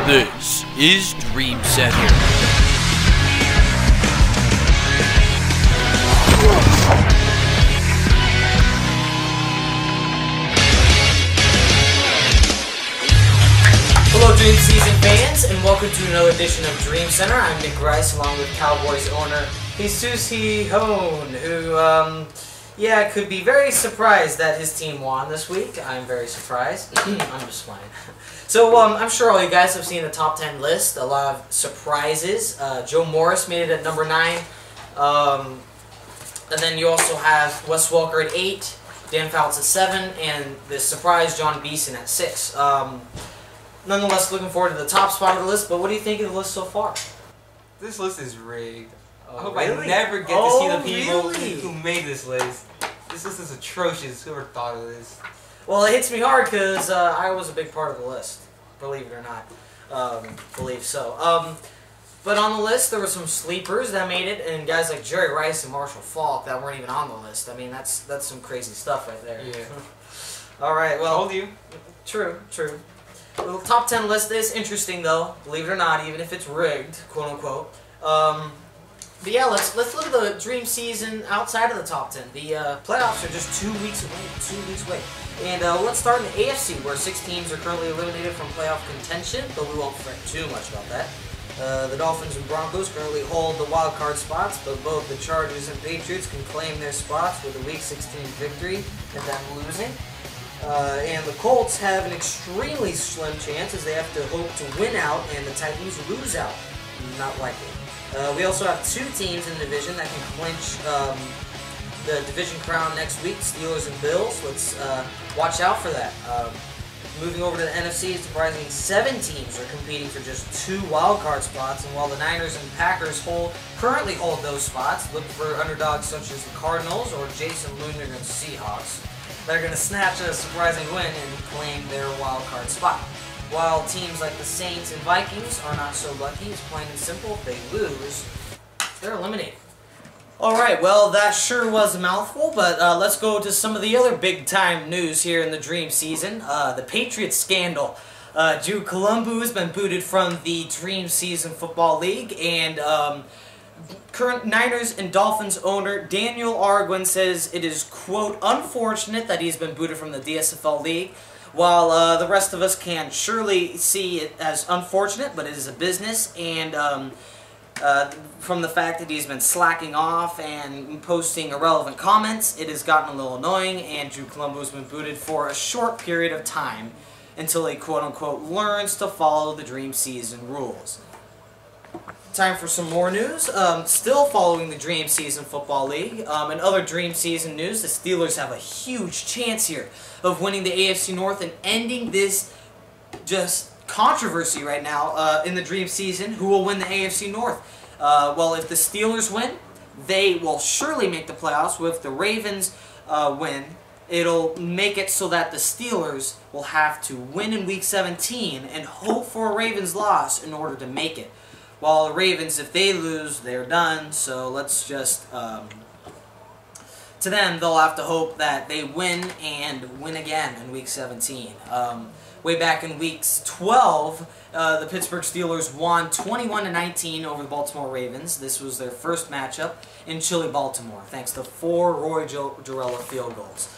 This is Dream Center. Hello Dream Season fans, and welcome to another edition of Dream Center. I'm Nick Rice, along with Cowboys owner Jesus Hone, who, could be very surprised that his team won this week. I'm very surprised. I'm just playing. So, I'm sure all you guys have seen the top 10 list. A lot of surprises. Joe Morris made it at number 9. And then you also have Wes Welker at 8, Dan Fouts at 7, and the surprise John Beeson at 6. Nonetheless, looking forward to the top spot of the list, but what do you think of the list so far? This list is rigged. I hope really? I never get to see the people really? who made this list. This list is atrocious. Whoever thought of this? Well, it hits me hard because I was a big part of the list, believe it or not. Believe so. But on the list, there were some sleepers that made it, and guys like Jerry Rice and Marshall Faulk that weren't even on the list. I mean, that's some crazy stuff right there. Yeah. All right, well. Told you. True. The top 10 list is interesting, though, believe it or not, even if it's rigged, quote unquote. But yeah, let's look at the Dream Season outside of the top 10. The playoffs are just 2 weeks away. And let's start in the AFC, where 6 teams are currently eliminated from playoff contention, but we won't fret too much about that. The Dolphins and Broncos currently hold the wild card spots, but both the Chargers and Patriots can claim their spots with a Week 16 victory and them losing. And the Colts have an extremely slim chance, as they have to hope to win out and the Titans lose out. Not likely. We also have 2 teams in the division that can clinch the division crown next week, Steelers and Bills. Let's watch out for that. Moving over to the NFC, surprisingly 7 teams are competing for just 2 wildcard spots, and while the Niners and Packers currently hold those spots, look for underdogs such as the Cardinals or Jason Luniger and Seahawks. They're going to snatch a surprising win and claim their wildcard spot. While teams like the Saints and Vikings are not so lucky, it's plain and simple, if they lose, they're eliminated. Alright, well that sure was a mouthful, but let's go to some of the other big-time news here in the Dream Season. The Patriots scandal. Drew Colombo has been booted from the Dream Season Football League, and current Niners and Dolphins owner Daniel Arguin says it is, quote, unfortunate that he's been booted from the DSFL League, while the rest of us can surely see it as unfortunate, but it is a business, and from the fact that he's been slacking off and posting irrelevant comments, it has gotten a little annoying, and Drew Colombo has been booted for a short period of time until he, quote unquote, learns to follow the Dream Season rules. Time for some more news. Still following the Dream Season Football League. In other Dream Season news, the Steelers have a huge chance here of winning the AFC North and ending this just controversy right now in the Dream Season. Who will win the AFC North? Well, if the Steelers win, they will surely make the playoffs. If the Ravens win, it'll make it so that the Steelers will have to win in Week 17 and hope for a Ravens loss in order to make it. While the Ravens, if they lose, they're done. So let's just, to them, they'll have to hope that they win and win again in Week 17. Way back in Week 12, the Pittsburgh Steelers won 21-19 over the Baltimore Ravens. This was their first matchup in chilly Baltimore, thanks to 4 Roy Jarella field goals.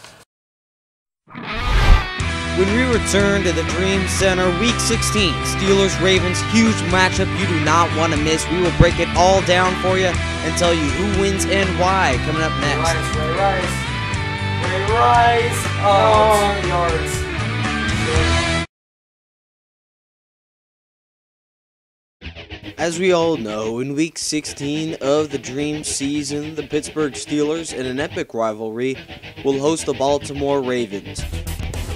When we return to the Dream Center, Week 16, Steelers-Ravens, huge matchup you do not want to miss. We will break it all down for you and tell you who wins and why coming up next. Ray Rice. Oh, yards. As we all know, in Week 16 of the Dream Season, the Pittsburgh Steelers, in an epic rivalry, will host the Baltimore Ravens.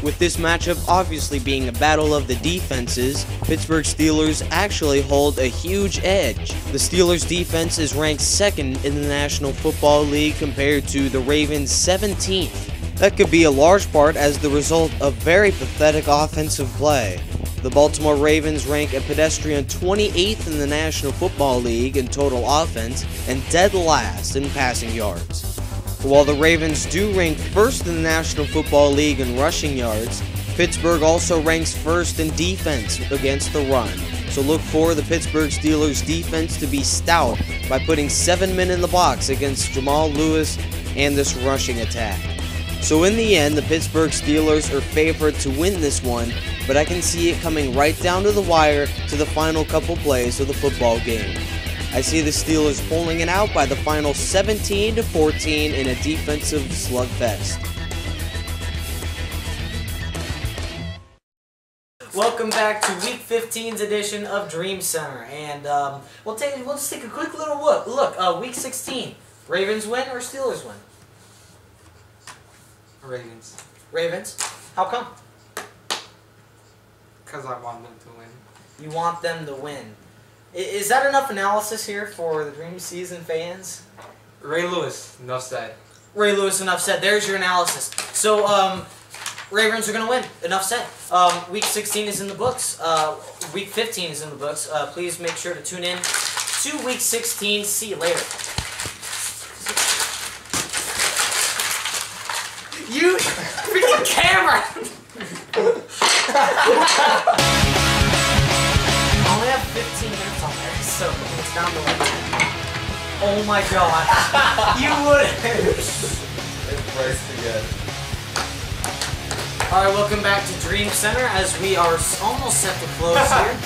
With this matchup obviously being a battle of the defenses, Pittsburgh Steelers actually hold a huge edge. The Steelers' defense is ranked 2nd in the National Football League compared to the Ravens' 17th. That could be a large part as the result of very pathetic offensive play. The Baltimore Ravens rank a pedestrian 28th in the National Football League in total offense and dead last in passing yards. While the Ravens do rank 1st in the National Football League in rushing yards, Pittsburgh also ranks 1st in defense against the run. So look for the Pittsburgh Steelers defense to be stout by putting 7 men in the box against Jamal Lewis and this rushing attack. So in the end, the Pittsburgh Steelers are favored to win this one, but I can see it coming right down to the wire to the final couple plays of the football game. I see the Steelers pulling it out by the final 17-14 in a defensive slugfest. Welcome back to Week 15's edition of Dream Center, and we'll just take a quick little look. Week 16, Ravens win or Steelers win? Ravens. Ravens. How come? Because I want them to win. You want them to win. Is that enough analysis here for the Dream Season fans? Ray Lewis, enough said. Ray Lewis, enough said. There's your analysis. So, Ravens are going to win. Enough said. Week 16 is in the books. Week 15 is in the books. Please make sure to tune in to Week 16. See you later. You freaking camera! I only have 15 minutes on there, so it's down to like 10. Oh my god. You wouldn't. It's priced again. Alright, welcome back to Dream Center as we are almost set to close here.